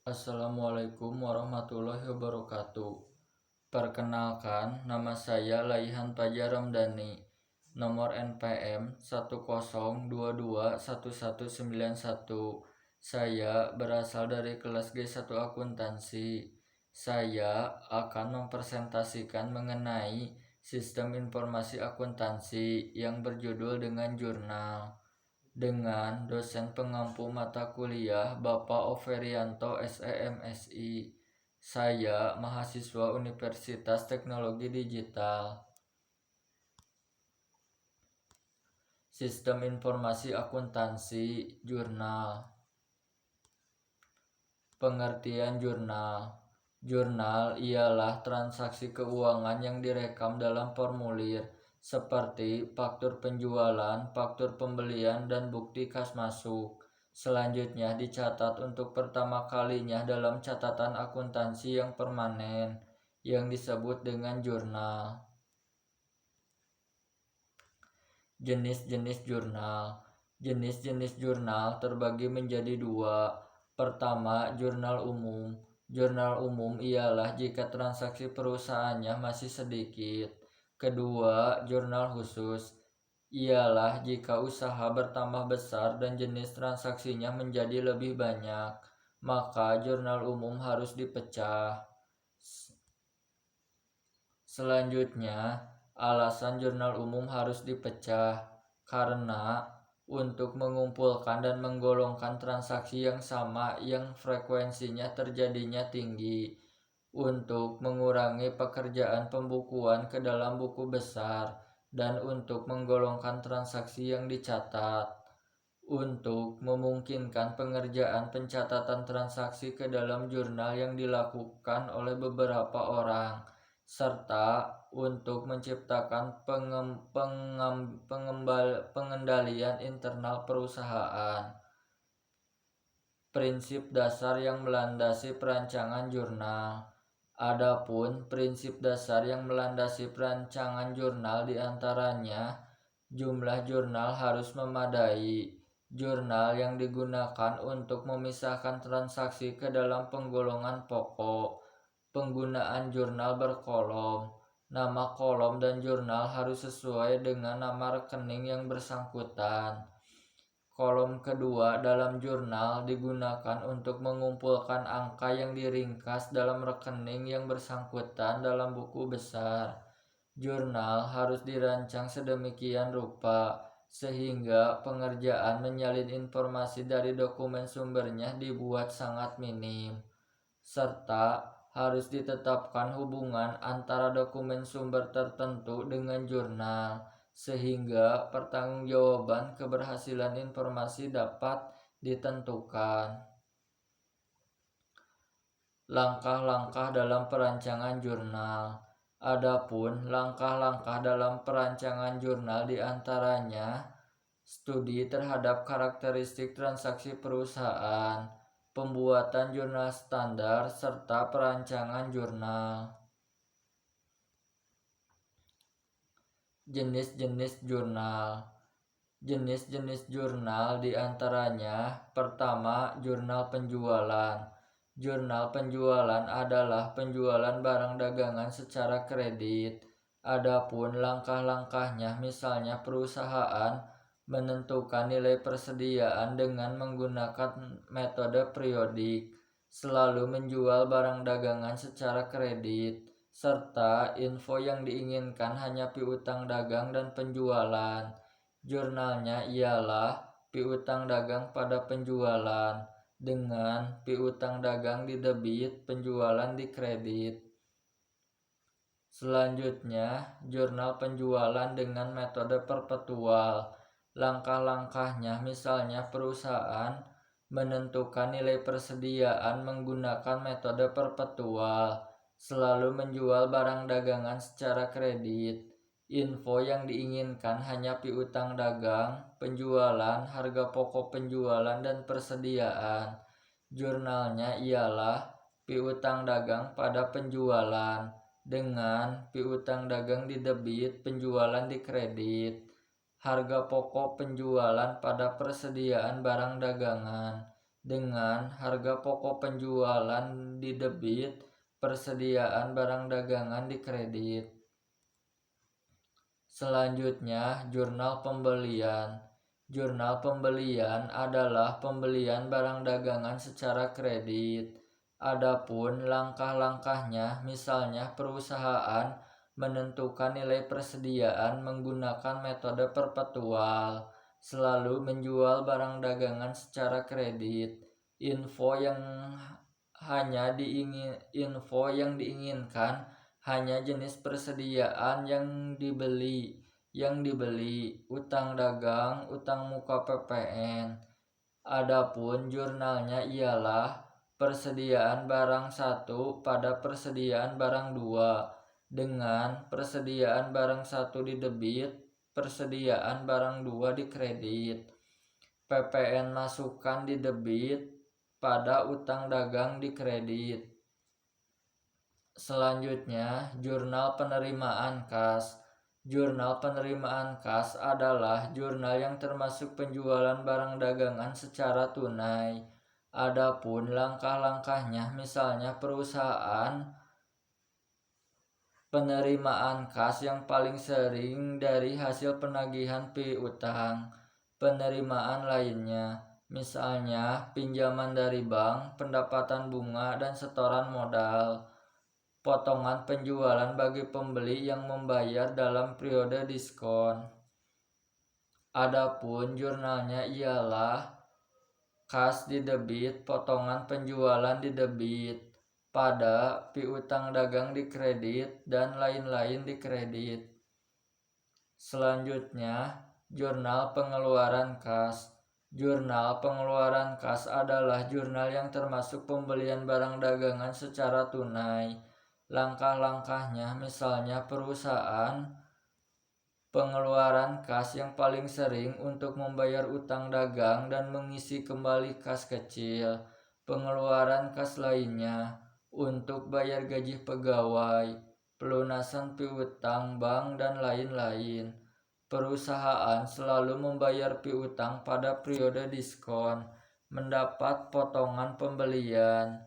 Assalamualaikum warahmatullahi wabarakatuh. Perkenalkan, nama saya Laihan Fajar Ramdhani. Nomor NPM 102211191. Saya berasal dari kelas G1 Akuntansi. Saya akan mempresentasikan mengenai sistem informasi akuntansi yang berjudul dengan jurnal, dengan dosen pengampu mata kuliah Bapak Overianto SEMSI. Saya mahasiswa Universitas Teknologi Digital. Sistem Informasi Akuntansi Jurnal. Pengertian jurnal. Jurnal ialah transaksi keuangan yang direkam dalam formulir seperti faktur penjualan, faktur pembelian, dan bukti kas masuk. Selanjutnya dicatat untuk pertama kalinya dalam catatan akuntansi yang permanen yang disebut dengan jurnal. Jenis-jenis jurnal. Jenis-jenis jurnal terbagi menjadi dua. Pertama, jurnal umum. Jurnal umum ialah jika transaksi perusahaannya masih sedikit. Kedua, jurnal khusus ialah jika usaha bertambah besar dan jenis transaksinya menjadi lebih banyak, maka jurnal umum harus dipecah. Selanjutnya, alasan jurnal umum harus dipecah karena untuk mengumpulkan dan menggolongkan transaksi yang sama yang frekuensinya terjadinya tinggi, untuk mengurangi pekerjaan pembukuan ke dalam buku besar, dan untuk menggolongkan transaksi yang dicatat, untuk memungkinkan pengerjaan pencatatan transaksi ke dalam jurnal yang dilakukan oleh beberapa orang, serta untuk menciptakan pengendalian internal perusahaan. Prinsip dasar yang melandasi perancangan jurnal. Adapun prinsip dasar yang melandasi perancangan jurnal diantaranya, jumlah jurnal harus memadai. Jurnal yang digunakan untuk memisahkan transaksi ke dalam penggolongan pokok. Penggunaan jurnal berkolom. Nama kolom dan jurnal harus sesuai dengan nama rekening yang bersangkutan. Kolom kedua dalam jurnal digunakan untuk mengumpulkan angka yang diringkas dalam rekening yang bersangkutan dalam buku besar. Jurnal harus dirancang sedemikian rupa sehingga pengerjaan menyalin informasi dari dokumen sumbernya dibuat sangat minim, serta harus ditetapkan hubungan antara dokumen sumber tertentu dengan jurnal sehingga pertanggungjawaban keberhasilan informasi dapat ditentukan. Langkah-langkah dalam perancangan jurnal. Adapun langkah-langkah dalam perancangan jurnal diantaranya, studi terhadap karakteristik transaksi perusahaan, pembuatan jurnal standar, serta perancangan jurnal. Jenis-jenis jurnal. Jenis-jenis jurnal diantaranya, pertama, jurnal penjualan. Jurnal penjualan adalah penjualan barang dagangan secara kredit. Adapun langkah-langkahnya, misalnya perusahaan menentukan nilai persediaan dengan menggunakan metode periodik, selalu menjual barang dagangan secara kredit, serta info yang diinginkan hanya piutang dagang dan penjualan. Jurnalnya ialah piutang dagang pada penjualan, dengan piutang dagang di debit, penjualan di kredit. Selanjutnya, jurnal penjualan dengan metode perpetual. Langkah-langkahnya misalnya perusahaan menentukan nilai persediaan menggunakan metode perpetual, selalu menjual barang dagangan secara kredit. Info yang diinginkan hanya piutang dagang, penjualan, harga pokok penjualan, dan persediaan. Jurnalnya ialah piutang dagang pada penjualan, dengan piutang dagang di debit, penjualan di kredit. Harga pokok penjualan pada persediaan barang dagangan, dengan harga pokok penjualan di debit, persediaan barang dagangan di kredit. Selanjutnya, jurnal pembelian. Jurnal pembelian adalah pembelian barang dagangan secara kredit. Adapun langkah-langkahnya, misalnya perusahaan menentukan nilai persediaan menggunakan metode perpetual, selalu menjual barang dagangan secara kredit. Info yang diinginkan hanya jenis persediaan yang dibeli, utang dagang, utang muka PPN. Adapun jurnalnya ialah persediaan barang 1 pada persediaan barang 2, dengan persediaan barang 1 di debit, persediaan barang 2 di kredit. PPN masukkan di debit pada utang dagang di kredit. Selanjutnya, jurnal penerimaan kas. Jurnal penerimaan kas adalah jurnal yang termasuk penjualan barang dagangan secara tunai. Adapun langkah-langkahnya, misalnya perusahaan penerimaan kas yang paling sering dari hasil penagihan piutang. Penerimaan lainnya, misalnya pinjaman dari bank, pendapatan bunga, dan setoran modal. Potongan penjualan bagi pembeli yang membayar dalam periode diskon. Adapun jurnalnya ialah kas di debit, potongan penjualan di debit, pada piutang dagang di kredit, dan lain-lain di kredit. Selanjutnya, jurnal pengeluaran kas. Jurnal pengeluaran kas adalah jurnal yang termasuk pembelian barang dagangan secara tunai. Langkah-langkahnya, misalnya perusahaan pengeluaran kas yang paling sering untuk membayar utang dagang dan mengisi kembali kas kecil. Pengeluaran kas lainnya untuk bayar gaji pegawai, pelunasan piutang bank, dan lain-lain. Perusahaan selalu membayar piutang pada periode diskon, mendapat potongan pembelian.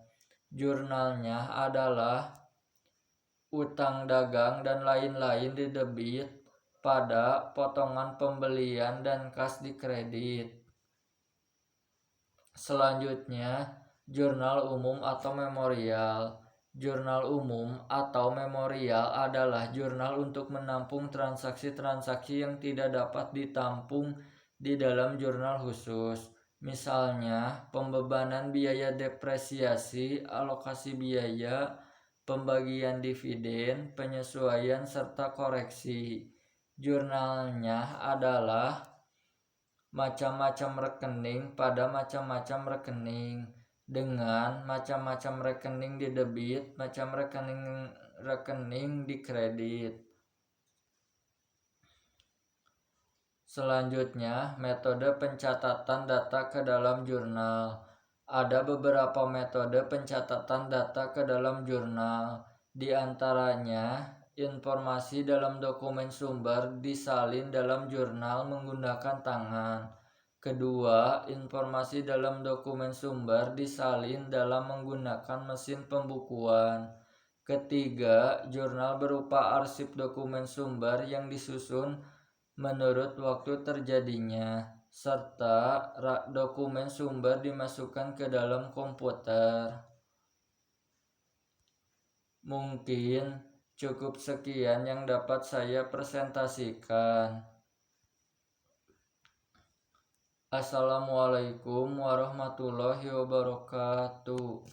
Jurnalnya adalah utang dagang dan lain-lain di debit pada potongan pembelian dan kas di kredit. Selanjutnya, jurnal umum atau memorial. Jurnal umum atau memorial adalah jurnal untuk menampung transaksi-transaksi yang tidak dapat ditampung di dalam jurnal khusus. Misalnya, pembebanan biaya depresiasi, alokasi biaya, pembagian dividen, penyesuaian, serta koreksi. Jurnalnya adalah macam-macam rekening pada macam-macam rekening, dengan macam-macam rekening di debit, macam rekening di kredit. Selanjutnya, metode pencatatan data ke dalam jurnal. Ada beberapa metode pencatatan data ke dalam jurnal. Di antaranya, informasi dalam dokumen sumber disalin dalam jurnal menggunakan tangan. Kedua, informasi dalam dokumen sumber disalin dalam menggunakan mesin pembukuan. Ketiga, jurnal berupa arsip dokumen sumber yang disusun menurut waktu terjadinya, serta dokumen sumber dimasukkan ke dalam komputer. Mungkin cukup sekian yang dapat saya presentasikan. Assalamualaikum warahmatullahi wabarakatuh.